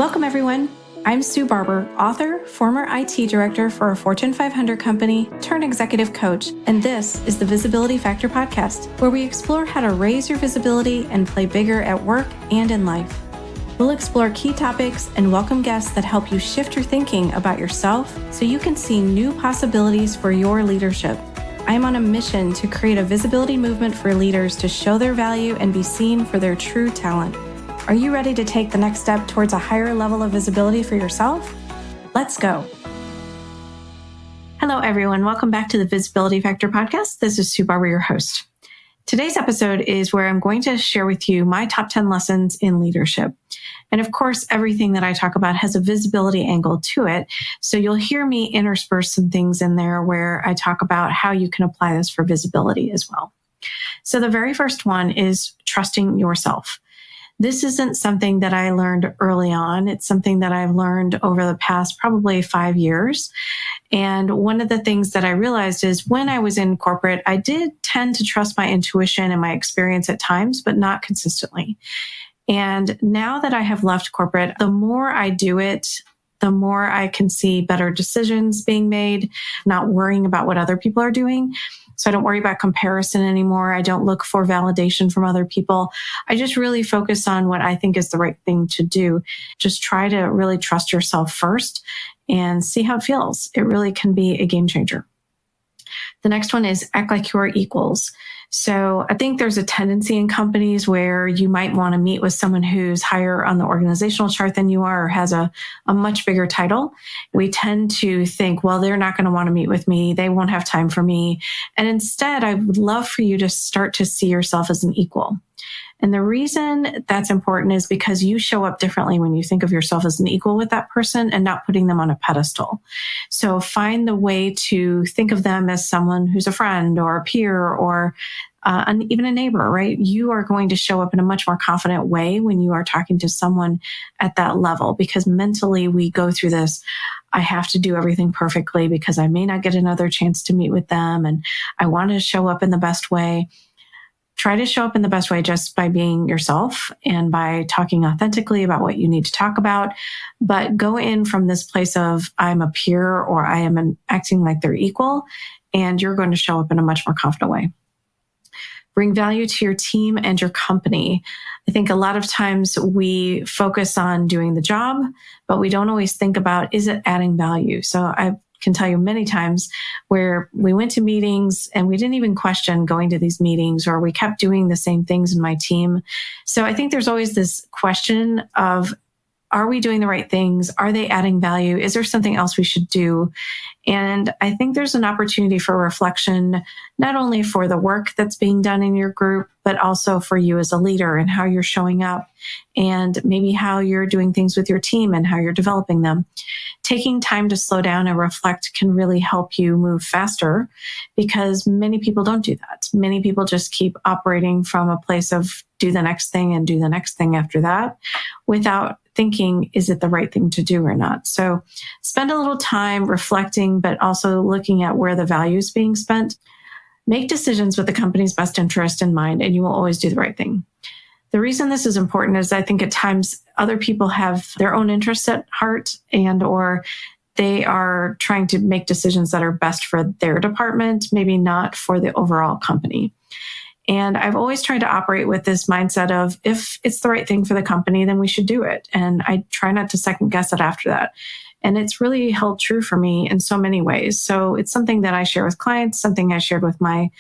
Welcome, everyone. I'm Sue Barber, author, former IT director for a Fortune 500 company, turned executive coach, and this is the Visibility Factor podcast, where we explore how to raise your visibility and play bigger at work and in life. We'll explore key topics and welcome guests that help you shift your thinking about yourself so you can see new possibilities for your leadership. I'm on a mission to create a visibility movement for leaders to show their value and be seen for their true talent. Are you ready to take the next step towards a higher level of visibility for yourself? Let's go. Hello, everyone. Welcome back to the Visibility Factor podcast. This is Sue Barber, your host. Today's episode is where I'm going to share with you my top 10 lessons in leadership. And of course, everything that I talk about has a visibility angle to it. So you'll hear me intersperse some things in there where I talk about how you can apply this for visibility as well. So the very first one is trusting yourself. This isn't something that I learned early on. It's something that I've learned over the past probably 5 years. And one of the things that I realized is when I was in corporate, I did tend to trust my intuition and my experience at times, but not consistently. And now that I have left corporate, the more I do it, the more I can see better decisions being made, not worrying about what other people are doing. So I don't worry about comparison anymore. I don't look for validation from other people. I just really focus on what I think is the right thing to do. Just try to really trust yourself first and see how it feels. It really can be a game changer. The next one is act like you are equals. So I think there's a tendency in companies where you might want to meet with someone who's higher on the organizational chart than you are or has a much bigger title. We tend to think, well, they're not going to want to meet with me. They won't have time for me. And instead, I would love for you to start to see yourself as an equal. And the reason that's important is because you show up differently when you think of yourself as an equal with that person and not putting them on a pedestal. So find the way to think of them as someone who's a friend or a peer or even a neighbor, right? You are going to show up in a much more confident way when you are talking to someone at that level, because mentally we go through this, I have to do everything perfectly because I may not get another chance to meet with them. And I want to show up in the best way. Try to show up in the best way just by being yourself and by talking authentically about what you need to talk about. But go in from this place of I'm a peer or I am acting like they're equal, and you're going to show up in a much more confident way. Bring value to your team and your company. I think a lot of times we focus on doing the job, but we don't always think about, is it adding value? So I can tell you many times where we went to meetings and we didn't even question going to these meetings, or we kept doing the same things in my team. So I think there's always this question of, are we doing the right things? Are they adding value? Is there something else we should do? And I think there's an opportunity for reflection, not only for the work that's being done in your group, but also for you as a leader and how you're showing up and maybe how you're doing things with your team and how you're developing them. Taking time to slow down and reflect can really help you move faster, because many people don't do that. Many people just keep operating from a place of do the next thing and do the next thing after that without thinking, is it the right thing to do or not? So spend a little time reflecting, but also looking at where the value is being spent. Make decisions with the company's best interest in mind, and you will always do the right thing. The reason this is important is I think at times other people have their own interests at heart or they are trying to make decisions that are best for their department, maybe not for the overall company. And I've always tried to operate with this mindset of if it's the right thing for the company, then we should do it. And I try not to second guess it after that. And it's really held true for me in so many ways. So it's something that I share with clients, something I shared with my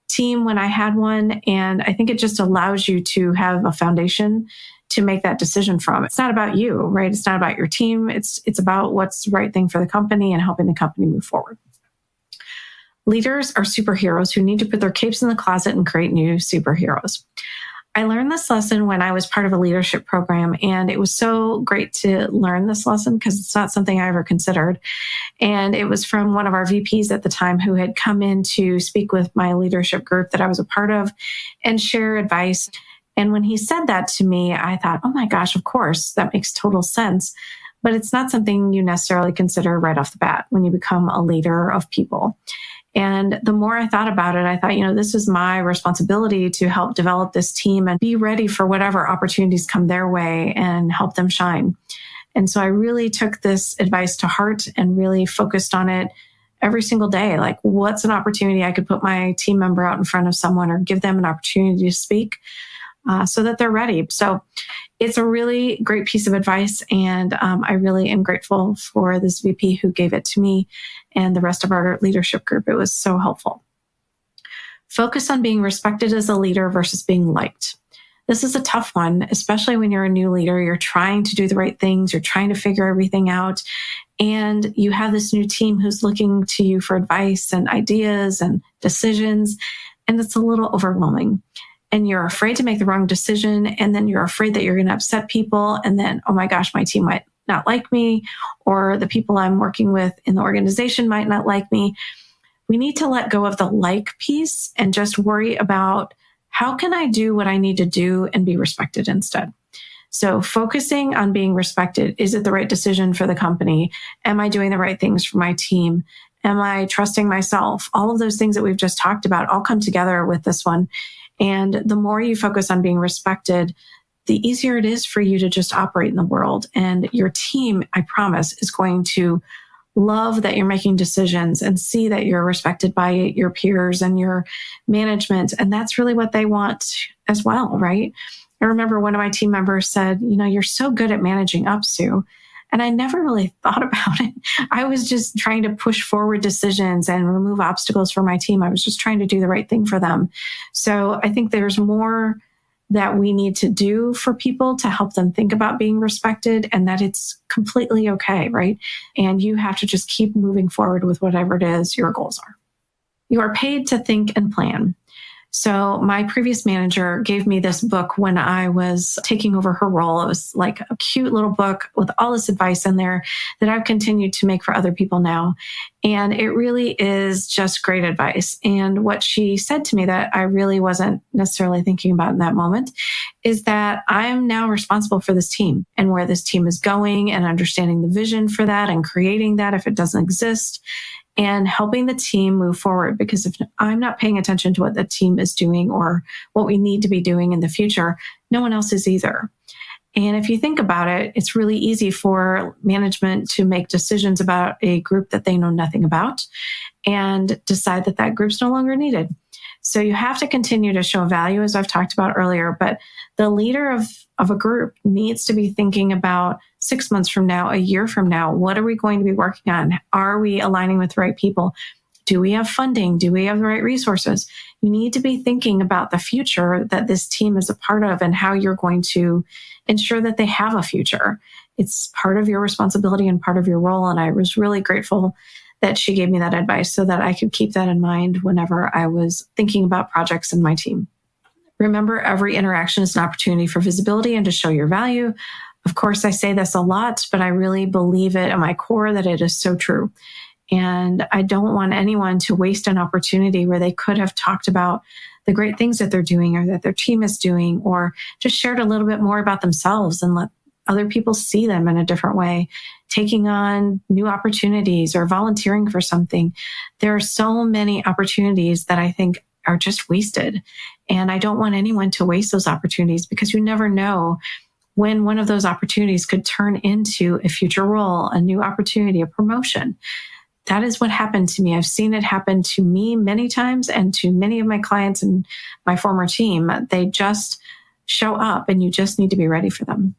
team when I had one. And I think it just allows you to have a foundation to make that decision from. It's not about you, right? It's not about your team. It's about what's the right thing for the company and helping the company move forward. Leaders are superheroes who need to put their capes in the closet and create new superheroes. I learned this lesson when I was part of a leadership program, and it was so great to learn this lesson because it's not something I ever considered. And it was from one of our VPs at the time who had come in to speak with my leadership group that I was a part of and share advice. And when he said that to me, I thought, oh my gosh, of course, that makes total sense. But it's not something you necessarily consider right off the bat when you become a leader of people. And the more I thought about it, I thought, this is my responsibility to help develop this team and be ready for whatever opportunities come their way and help them shine. And so I really took this advice to heart and really focused on it every single day. Like, what's an opportunity I could put my team member out in front of someone or give them an opportunity to speak so that they're ready. So it's a really great piece of advice. And I really am grateful for this VP who gave it to me and the rest of our leadership group. It was so helpful. Focus on being respected as a leader versus being liked. This is a tough one, especially when you're a new leader. You're trying to do the right things. You're trying to figure everything out. And you have this new team who's looking to you for advice and ideas and decisions. And it's a little overwhelming. And you're afraid to make the wrong decision. And then you're afraid that you're going to upset people. And then, oh my gosh, my team might not like me, or the people I'm working with in the organization might not like me. We need to let go of the like piece and just worry about, how can I do what I need to do and be respected instead? So focusing on being respected. Is it the right decision for the company? Am I doing the right things for my team? Am I trusting myself? All of those things that we've just talked about all come together with this one. And the more you focus on being respected, the easier it is for you to just operate in the world. And your team, I promise, is going to love that you're making decisions and see that you're respected by your peers and your management. And that's really what they want as well, right? I remember one of my team members said, you're so good at managing up, Sue. And I never really thought about it. I was just trying to push forward decisions and remove obstacles for my team. I was just trying to do the right thing for them. So I think there's more that we need to do for people to help them think about being respected, and that it's completely okay, right? And you have to just keep moving forward with whatever it is your goals are. You are paid to think and plan. So my previous manager gave me this book when I was taking over her role. It was like a cute little book with all this advice in there that I've continued to make for other people now. And it really is just great advice. And what she said to me that I really wasn't necessarily thinking about in that moment is that I'm now responsible for this team and where this team is going, and understanding the vision for that and creating that if it doesn't exist, and helping the team move forward. Because if I'm not paying attention to what the team is doing or what we need to be doing in the future, no one else is either. And if you think about it, it's really easy for management to make decisions about a group that they know nothing about and decide that that group's no longer needed. So you have to continue to show value, as I've talked about earlier, but the leader of a group needs to be thinking about 6 months from now, a year from now, what are we going to be working on? Are we aligning with the right people? Do we have funding? Do we have the right resources? You need to be thinking about the future that this team is a part of and how you're going to ensure that they have a future. It's part of your responsibility and part of your role. And I was really grateful that she gave me that advice so that I could keep that in mind whenever I was thinking about projects in my team. Remember, every interaction is an opportunity for visibility and to show your value. Of course, I say this a lot, but I really believe it at my core that it is so true. And I don't want anyone to waste an opportunity where they could have talked about the great things that they're doing or that their team is doing, or just shared a little bit more about themselves and let other people see them in a different way, taking on new opportunities or volunteering for something. There are so many opportunities that I think are just wasted. And I don't want anyone to waste those opportunities, because you never know when one of those opportunities could turn into a future role, a new opportunity, a promotion. That is what happened to me. I've seen it happen to me many times and to many of my clients and my former team. They just show up and you just need to be ready for them.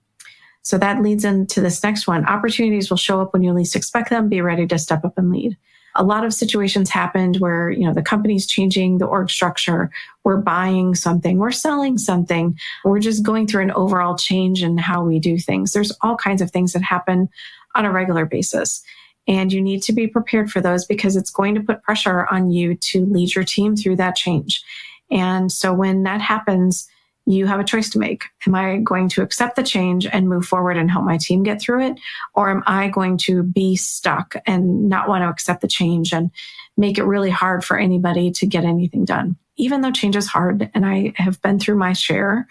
So that leads into this next one. Opportunities will show up when you least expect them. Be ready to step up and lead. A lot of situations happened where, the company's changing the org structure. We're buying something, we're selling something. We're just going through an overall change in how we do things. There's all kinds of things that happen on a regular basis. And you need to be prepared for those, because it's going to put pressure on you to lead your team through that change. And so when that happens, you have a choice to make. Am I going to accept the change and move forward and help my team get through it? Or am I going to be stuck and not want to accept the change and make it really hard for anybody to get anything done? Even though change is hard, and I have been through my share,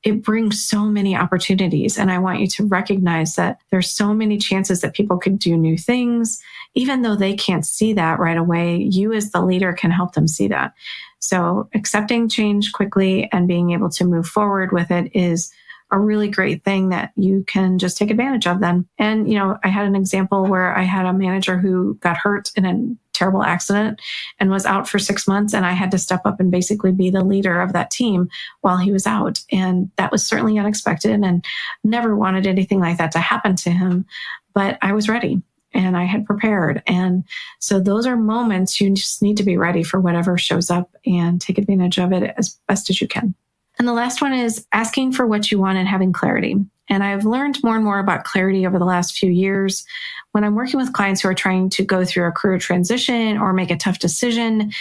it brings so many opportunities. And I want you to recognize that there's so many chances that people could do new things. Even though they can't see that right away, you as the leader can help them see that. So accepting change quickly and being able to move forward with it is a really great thing that you can just take advantage of then. And, I had an example where I had a manager who got hurt in a terrible accident and was out for 6 months. And I had to step up and basically be the leader of that team while he was out. And that was certainly unexpected and never wanted anything like that to happen to him. But I was ready and I had prepared. And so those are moments you just need to be ready for whatever shows up and take advantage of it as best as you can. And the last one is asking for what you want and having clarity. And I've learned more and more about clarity over the last few years. When I'm working with clients who are trying to go through a career transition or make a tough decision,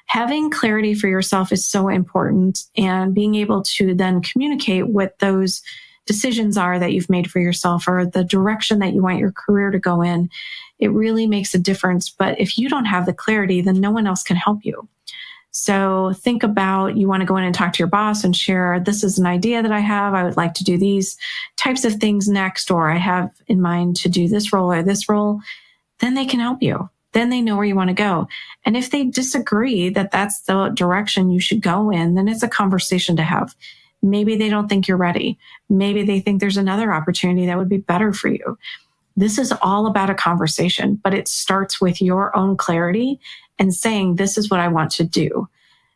having clarity for yourself is so important, and being able to then communicate what those decisions are that you've made for yourself or the direction that you want your career to go in, it really makes a difference. But if you don't have the clarity, then no one else can help you. So think about, you want to go in and talk to your boss and share, this is an idea that I have. I would like to do these types of things next, or I have in mind to do this role or this role. Then they can help you. Then they know where you want to go. And if they disagree that that's the direction you should go in, then it's a conversation to have. Maybe they don't think you're ready. Maybe they think there's another opportunity that would be better for you. This is all about a conversation, but it starts with your own clarity and saying, this is what I want to do.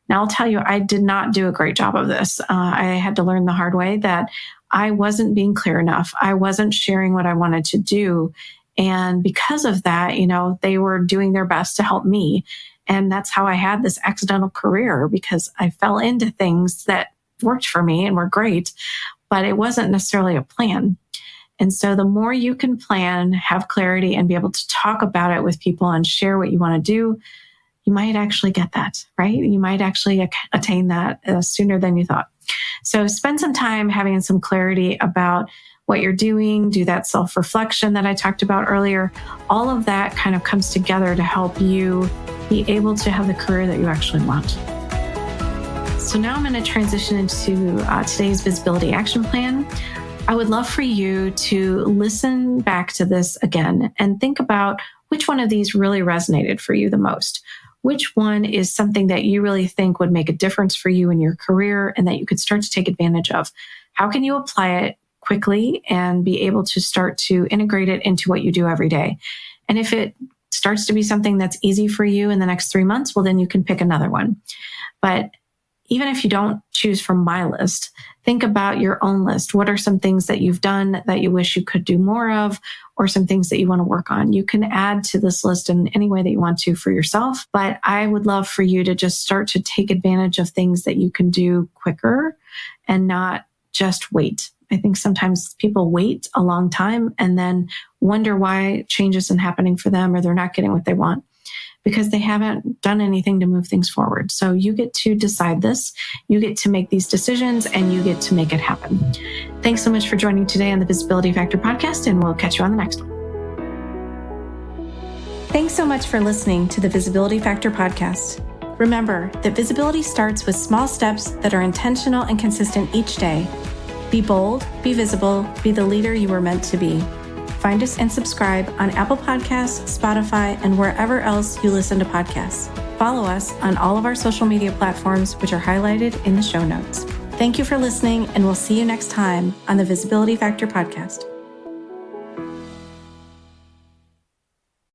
Now, I'll tell you, I did not do a great job of this. I had to learn the hard way that I wasn't being clear enough. I wasn't sharing what I wanted to do. And because of that, they were doing their best to help me. And that's how I had this accidental career, because I fell into things that worked for me and were great, but it wasn't necessarily a plan. And so the more you can plan, have clarity, and be able to talk about it with people and share what you want to do, you might actually get that, right? You might actually attain that sooner than you thought. So spend some time having some clarity about what you're doing, do that self-reflection that I talked about earlier. All of that kind of comes together to help you be able to have the career that you actually want. So now I'm going to transition into today's visibility action plan. I would love for you to listen back to this again and think about which one of these really resonated for you the most. Which one is something that you really think would make a difference for you in your career and that you could start to take advantage of? How can you apply it quickly and be able to start to integrate it into what you do every day? And if it starts to be something that's easy for you in the next 3 months, well, then you can pick another one. But even if you don't choose from my list, think about your own list. What are some things that you've done that you wish you could do more of, or some things that you want to work on? You can add to this list in any way that you want to for yourself, but I would love for you to just start to take advantage of things that you can do quicker and not just wait. I think sometimes people wait a long time and then wonder why change isn't happening for them or they're not getting what they want, because they haven't done anything to move things forward. So you get to decide this, you get to make these decisions, and you get to make it happen. Thanks so much for joining today on the Visibility Factor podcast, and we'll catch you on the next one. Thanks so much for listening to the Visibility Factor podcast. Remember that visibility starts with small steps that are intentional and consistent each day. Be bold, be visible, be the leader you were meant to be. Find us and subscribe on Apple Podcasts, Spotify, and wherever else you listen to podcasts. Follow us on all of our social media platforms, which are highlighted in the show notes. Thank you for listening, and we'll see you next time on the Visibility Factor podcast.